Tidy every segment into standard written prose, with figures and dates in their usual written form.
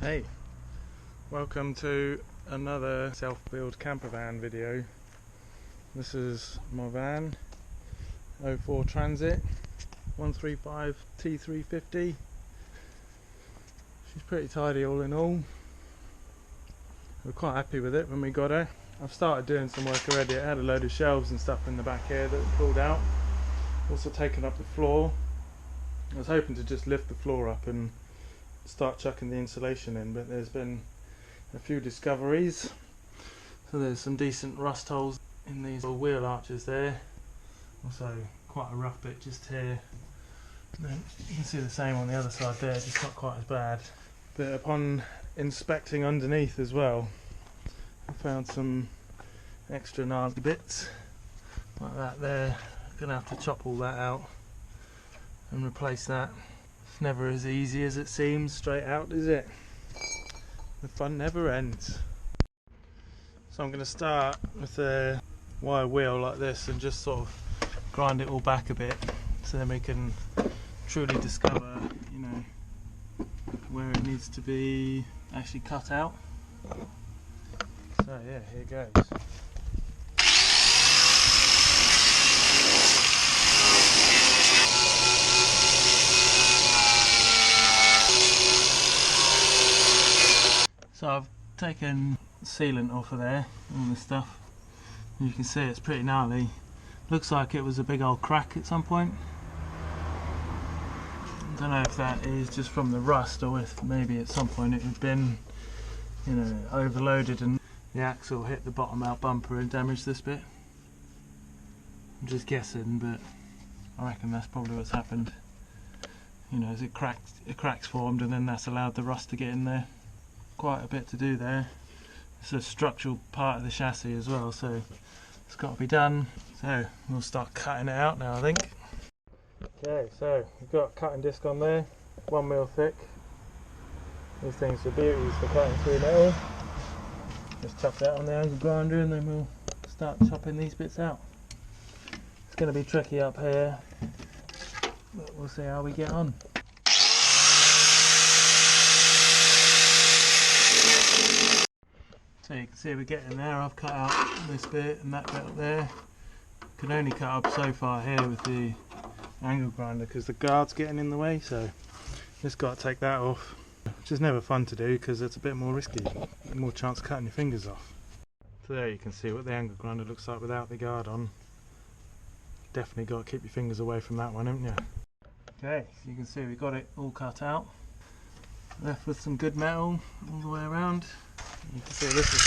Hey, welcome to another self-build camper van video. This is my van, 04 Transit 135 T350. She's pretty tidy all in all. We're quite happy with it when we got her. I've started doing some work already. It had a load of shelves and stuff in the back here that were pulled out. Also taken up the floor. I was hoping to just lift the floor up and start chucking the insulation in, but there's been a few discoveries. So there's some decent rust holes in these little wheel arches there. Also quite a rough bit just here. And then you can see the same on the other side there, just not quite as bad. But upon inspecting underneath as well, I found some extra gnarly bits like that there. I'm gonna have to chop all that out and replace that. It's never as easy as it seems straight out, is it? The fun never ends. So I'm going to start with a wire wheel like this and just sort of grind it all back a bit, so then we can truly discover, you know, where it needs to be actually cut out. So yeah, here goes. So I've taken sealant off of there, all this stuff. And you can see it's pretty gnarly. Looks like it was a big old crack at some point. I don't know if that is just from the rust or if maybe at some point it had been, you know, overloaded and the axle hit the bottom out bumper and damaged this bit. I'm just guessing, but I reckon that's probably what's happened. You know, as it cracks formed and then that's allowed the rust to get in there. Quite a bit to do there. It's a structural part of the chassis as well, so it's got to be done. So we'll start cutting it out now, I think. Okay, so we've got a cutting disc on there, 1 mil thick. These things are beauties for cutting through metal. Just chuck that on the angle grinder and then we'll start chopping these bits out. It's going to be tricky up here, but we'll see how we get on. So you can see we're getting there. I've cut out this bit and that bit up there. Can only cut up so far here with the angle grinder because the guard's getting in the way, so just got to take that off, which is never fun to do because it's a bit more risky, more chance of cutting your fingers off. So there you can see what the angle grinder looks like without the guard on. Definitely got to keep your fingers away from that one, haven't you? Okay, so you can see we got it all cut out. Left with some good metal all the way around. You can see this is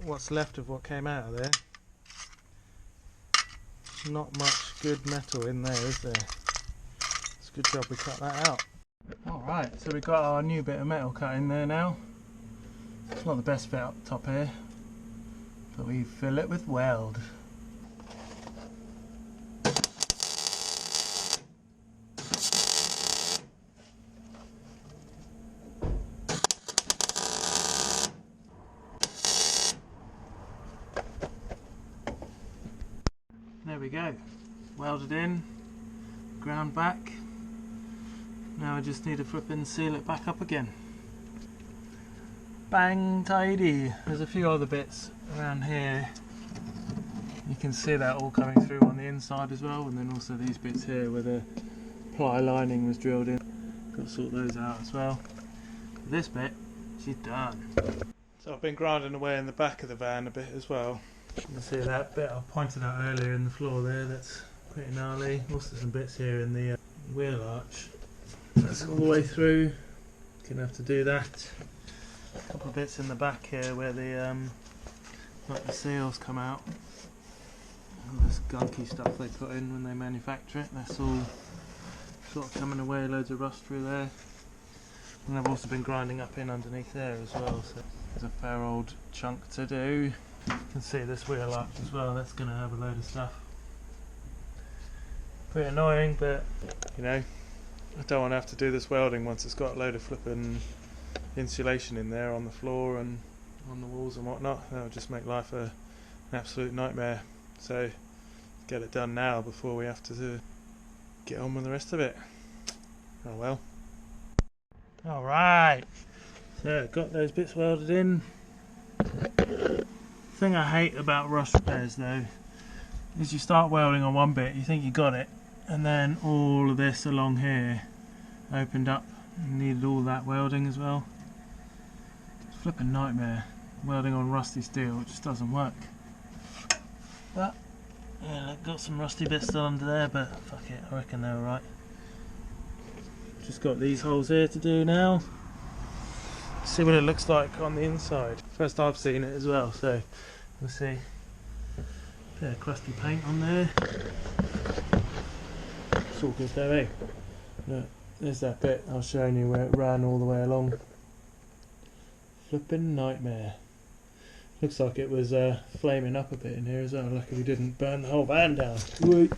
what's left of what came out of there. Not much good metal in there, is there? It's a good job we cut that out. Alright, so we've got our new bit of metal cut in there now. It's not the best fit up top here, but we fill it with weld. There we go, welded in, ground back. Now I just need to flip and seal it back up again. Bang, tidy. There's a few other bits around here. You can see that all coming through on the inside as well, and then also these bits here where the ply lining was drilled in. Got to sort those out as well. But this bit, she's done. So I've been grinding away in the back of the van a bit as well. You can see that bit I pointed out earlier in the floor there, that's pretty gnarly. Also some bits here in the wheel arch. That's all the way through. Gonna have to do that. A couple of bits in the back here where the like the seals come out. All this gunky stuff they put in when they manufacture it, that's all sort of coming away, loads of rust through there. And I've also been grinding up in underneath there as well, so there's a fair old chunk to do. You can see this wheel arch as well, that's going to have a load of stuff. Pretty annoying, but you know, I don't want to have to do this welding once it's got a load of flipping insulation in there on the floor and on the walls and whatnot. That'll just make life an absolute nightmare. So get it done now before we have to get on with the rest of it. Oh well. Alright, so So got those bits welded in. Thing I hate about rust repairs though is you start welding on one bit, you think you got it, and then all of this along here opened up and needed all that welding as well. It's a flipping nightmare. Welding on rusty steel, it just doesn't work. But yeah, look, got some rusty bits still under there, but fuck it, I reckon they're alright. Just got these holes here to do now. See what it looks like on the inside. First I've seen it as well, so we'll see. Bit of crusty paint on there. It's all good though, eh? Look, there's that bit I was showing you where it ran all the way along. Flipping nightmare. Looks like it was flaming up a bit in here as well. Luckily we didn't burn the whole van down. Wait.